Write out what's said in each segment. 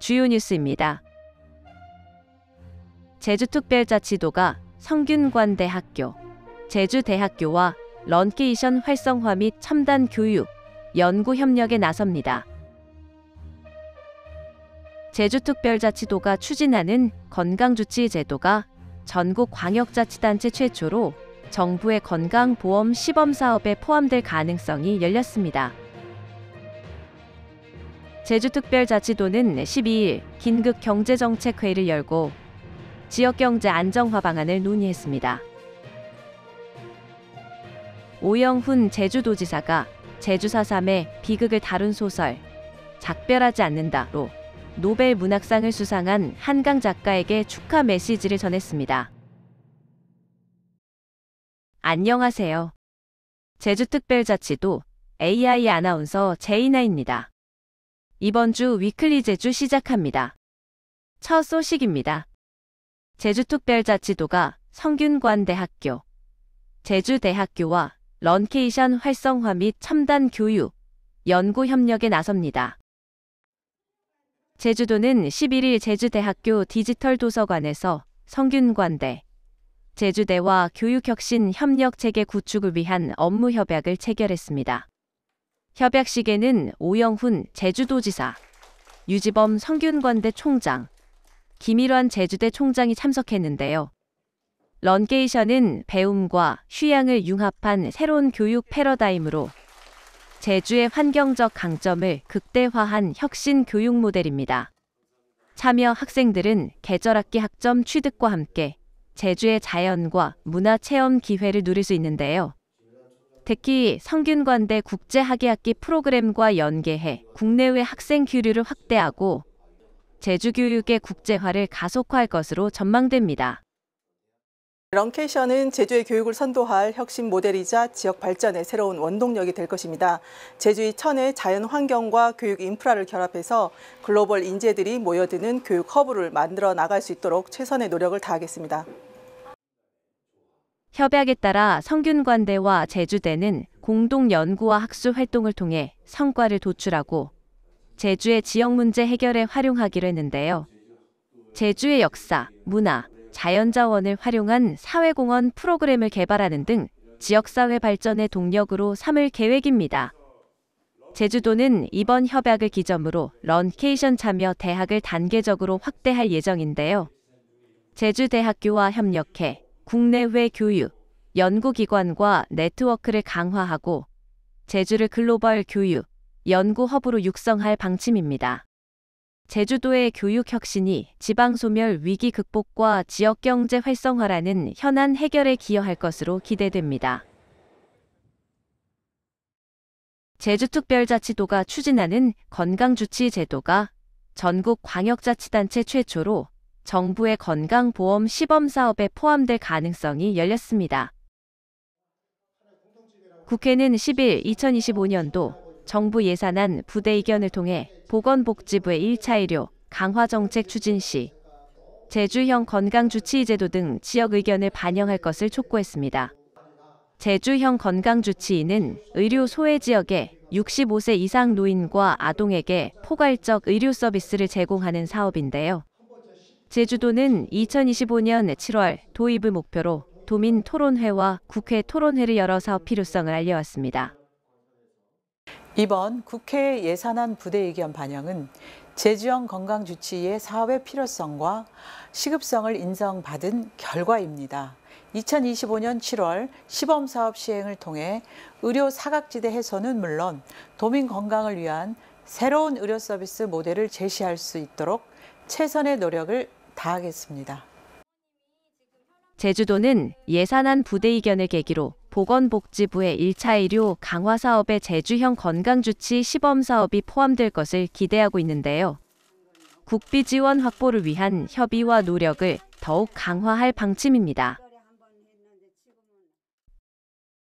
주요 뉴스입니다. 제주특별자치도가 성균관대학교, 제주대학교와 런케이션 활성화 및 첨단 교육, 연구 협력에 나섭니다. 제주특별자치도가 추진하는 건강주치 제도가 전국 광역자치단체 최초로 정부의 건강보험 시범사업에 포함될 가능성이 열렸습니다. 제주특별자치도는 12일 긴급경제정책회의를 열고 지역경제 안정화 방안을 논의했습니다. 오영훈 제주도지사가 제주 4.3의 비극을 다룬 소설 작별하지 않는다로 노벨 문학상을 수상한 한강 작가에게 축하 메시지를 전했습니다. 안녕하세요. 제주특별자치도 AI 아나운서 제이나입니다. 이번 주 위클리 제주 시작합니다. 첫 소식입니다. 제주특별자치도가 성균관대학교, 제주대학교와 런케이션 활성화 및 첨단 교육, 연구 협력에 나섭니다. 제주도는 11일 제주대학교 디지털 도서관에서 성균관대, 제주대와 교육혁신 협력체계 구축을 위한 업무 협약을 체결했습니다. 협약식에는 오영훈 제주도지사, 유지범 성균관대 총장, 김일환 제주대 총장이 참석했는데요. 런케이션은 배움과 휴양을 융합한 새로운 교육 패러다임으로 제주의 환경적 강점을 극대화한 혁신 교육 모델입니다. 참여 학생들은 계절학기 학점 취득과 함께 제주의 자연과 문화 체험 기회를 누릴 수 있는데요. 특히 성균관대 국제학예학기 프로그램과 연계해 국내외 학생 교류를 확대하고 제주 교육의 국제화를 가속화할 것으로 전망됩니다. 런케이션은 제주의 교육을 선도할 혁신 모델이자 지역 발전의 새로운 원동력이 될 것입니다. 제주의 천혜 자연 환경과 교육 인프라를 결합해서 글로벌 인재들이 모여드는 교육 허브를 만들어 나갈 수 있도록 최선의 노력을 다하겠습니다. 협약에 따라 성균관대와 제주대는 공동 연구와 학술 활동을 통해 성과를 도출하고 제주의 지역 문제 해결에 활용하기로 했는데요. 제주의 역사, 문화, 자연자원을 활용한 사회공헌 프로그램을 개발하는 등 지역사회 발전의 동력으로 삼을 계획입니다. 제주도는 이번 협약을 기점으로 런케이션 참여 대학을 단계적으로 확대할 예정인데요. 제주대학교와 협력해 국내외 교육, 연구기관과 네트워크를 강화하고 제주를 글로벌 교육, 연구 허브로 육성할 방침입니다. 제주도의 교육 혁신이 지방소멸 위기 극복과 지역경제 활성화라는 현안 해결에 기여할 것으로 기대됩니다. 제주특별자치도가 추진하는 건강주치 제도가 전국 광역자치단체 최초로 정부의 건강보험 시범사업에 포함될 가능성이 열렸습니다. 국회는 10일 2025년도 정부 예산안 부대의견을 통해 보건복지부의 1차 의료 강화 정책 추진 시 제주형 건강주치의제도 등 지역 의견을 반영할 것을 촉구했습니다. 제주형 건강주치의는 의료 소외 지역의 65세 이상 노인과 아동에게 포괄적 의료 서비스를 제공하는 사업인데요. 제주도는 2025년 7월 도입을 목표로 도민 토론회와 국회 토론회를 열어 사업 필요성을 알려왔습니다. 이번 국회 예산안 부대의견 반영은 제주형 건강주치의의 사업의 필요성과 시급성을 인정받은 결과입니다. 2025년 7월 시범사업 시행을 통해 의료 사각지대 해소는 물론 도민 건강을 위한 새로운 의료 서비스 모델을 제시할 수 있도록 최선의 노력을 다하겠습니다. 제주도는 예산안 부대의견을 계기로 보건복지부의 1차 의료 강화 사업에 제주형 건강주치 시범사업이 포함될 것을 기대하고 있는데요. 국비 지원 확보를 위한 협의와 노력을 더욱 강화할 방침입니다.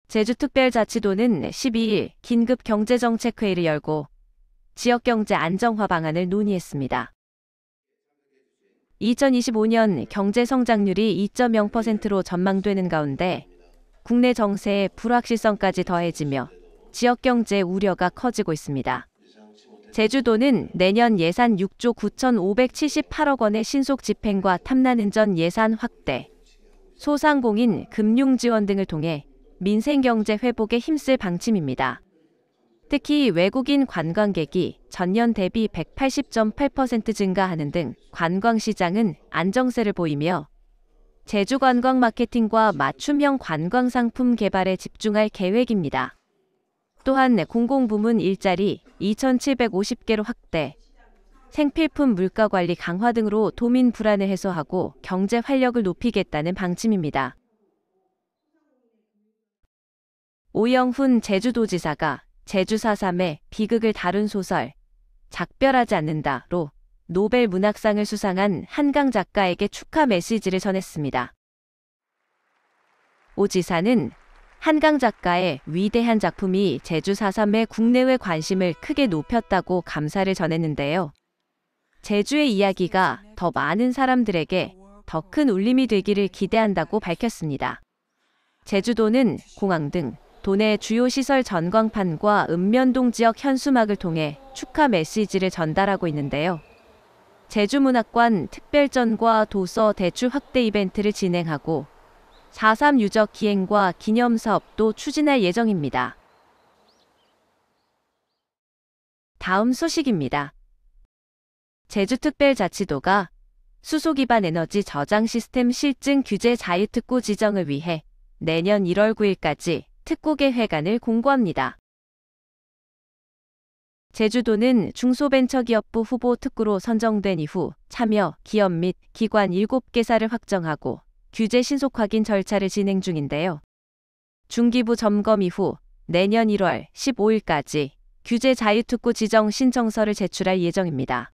제주특별자치도는 12일 긴급경제정책회의를 열고 지역경제 안정화 방안을 논의했습니다. 2025년 경제성장률이 2.0%로 전망되는 가운데 국내 정세의 불확실성까지 더해지며 지역경제 우려가 커지고 있습니다. 제주도는 내년 예산 6조 9,578억 원의 신속 집행과 탐난운전 예산 확대, 소상공인 금융 지원 등을 통해 민생경제 회복에 힘쓸 방침입니다. 특히 외국인 관광객이 전년 대비 180.8% 증가하는 등 관광시장은 안정세를 보이며 제주 관광 마케팅과 맞춤형 관광 상품 개발에 집중할 계획입니다. 또한 공공부문 일자리 2,750개로 확대, 생필품 물가 관리 강화 등으로 도민 불안을 해소하고 경제 활력을 높이겠다는 방침입니다. 오영훈 제주도지사가 제주 4.3의 비극을 다룬 소설 작별하지 않는다로 노벨 문학상을 수상한 한강 작가에게 축하 메시지를 전했습니다. 오 지사는 한강 작가의 위대한 작품이 제주 4.3의 국내외 관심을 크게 높였다고 감사를 전했는데요. 제주의 이야기가 더 많은 사람들에게 더 큰 울림이 되기를 기대한다고 밝혔습니다. 제주도는 공항 등 도내 주요 시설 전광판과 읍면동 지역 현수막을 통해 축하 메시지를 전달하고 있는데요. 제주문학관 특별전과 도서 대출 확대 이벤트를 진행하고 4.3 유적 기행과 기념사업도 추진할 예정입니다. 다음 소식입니다. 제주특별자치도가 수소 기반 에너지 저장 시스템 실증 규제 자유특구 지정을 위해 내년 1월 9일까지 특구계 회관을 공고합니다. 제주도는 중소벤처기업부 후보 특구로 선정된 이후 참여 기업 및 기관 7개사를 확정하고 규제 신속 확인 절차를 진행 중인데요. 중기부 점검 이후 내년 1월 15일까지 규제 자유특구 지정 신청서를 제출할 예정입니다.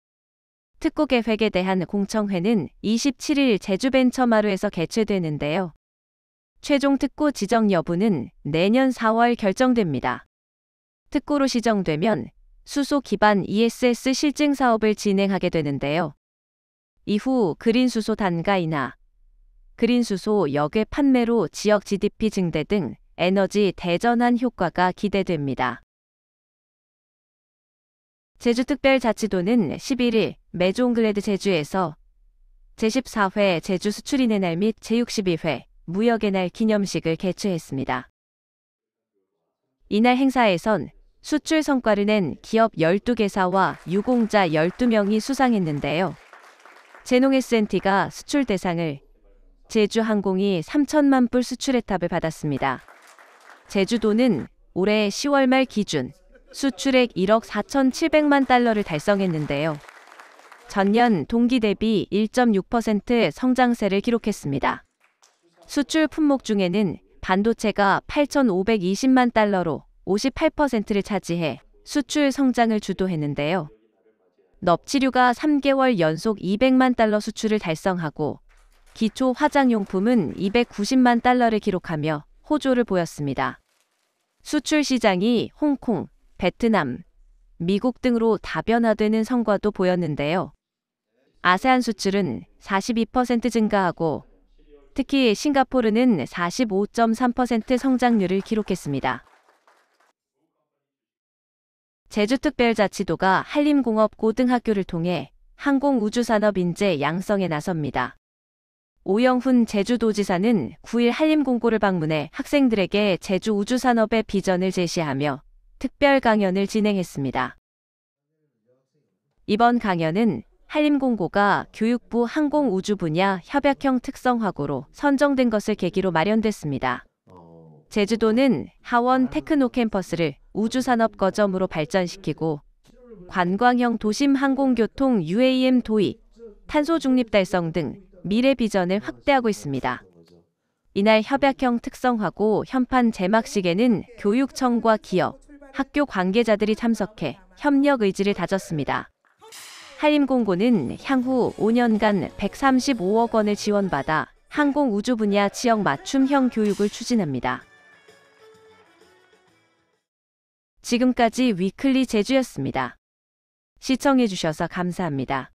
특구 계획에 대한 공청회는 27일 제주벤처마루에서 개최되는데요. 최종 특구 지정 여부는 내년 4월 결정됩니다. 특구로 시정되면 수소 기반 ESS 실증 사업을 진행하게 되는데요. 이후 그린수소 단가인하, 그린수소 역외 판매로 지역 GDP 증대 등 에너지 대전환 효과가 기대됩니다. 제주특별자치도는 11일 메종글래드 제주에서 제14회 제주수출인의 날 및 제62회 무역의 날 기념식을 개최했습니다. 이날 행사에선 수출 성과를 낸 기업 12개사와 유공자 12명이 수상했는데요. 제농 S&T가 수출 대상을, 제주항공이 3천만 불 수출의 탑을 받았습니다. 제주도는 올해 10월 말 기준 수출액 1억 4,700만 달러를 달성했는데요. 전년 동기 대비 1.6% 성장세를 기록했습니다. 수출 품목 중에는 반도체가 8,520만 달러로 58%를 차지해 수출 성장을 주도했는데요. 넙치류가 3개월 연속 200만 달러 수출을 달성하고 기초 화장용품은 290만 달러를 기록하며 호조를 보였습니다. 수출 시장이 홍콩, 베트남, 미국 등으로 다변화되는 성과도 보였는데요. 아세안 수출은 42% 증가하고 특히 싱가포르는 45.3% 성장률을 기록했습니다. 제주특별자치도가 한림공업고등학교를 통해 항공우주산업 인재 양성에 나섭니다. 오영훈 제주도지사는 9일 한림공고를 방문해 학생들에게 제주우주산업의 비전을 제시하며 특별 강연을 진행했습니다. 이번 강연은 한림공고가 교육부 항공우주 분야 협약형 특성화고로 선정된 것을 계기로 마련됐습니다. 제주도는 하원 테크노 캠퍼스를 우주산업 거점으로 발전시키고 관광형 도심 항공교통 UAM 도입, 탄소 중립 달성 등 미래 비전을 확대하고 있습니다. 이날 협약형 특성화고 현판 개막식에는 교육청과 기업, 학교 관계자들이 참석해 협력 의지를 다졌습니다. 한림공고는 향후 5년간 135억 원을 지원받아 항공우주 분야 지역 맞춤형 교육을 추진합니다. 지금까지 위클리 제주였습니다. 시청해주셔서 감사합니다.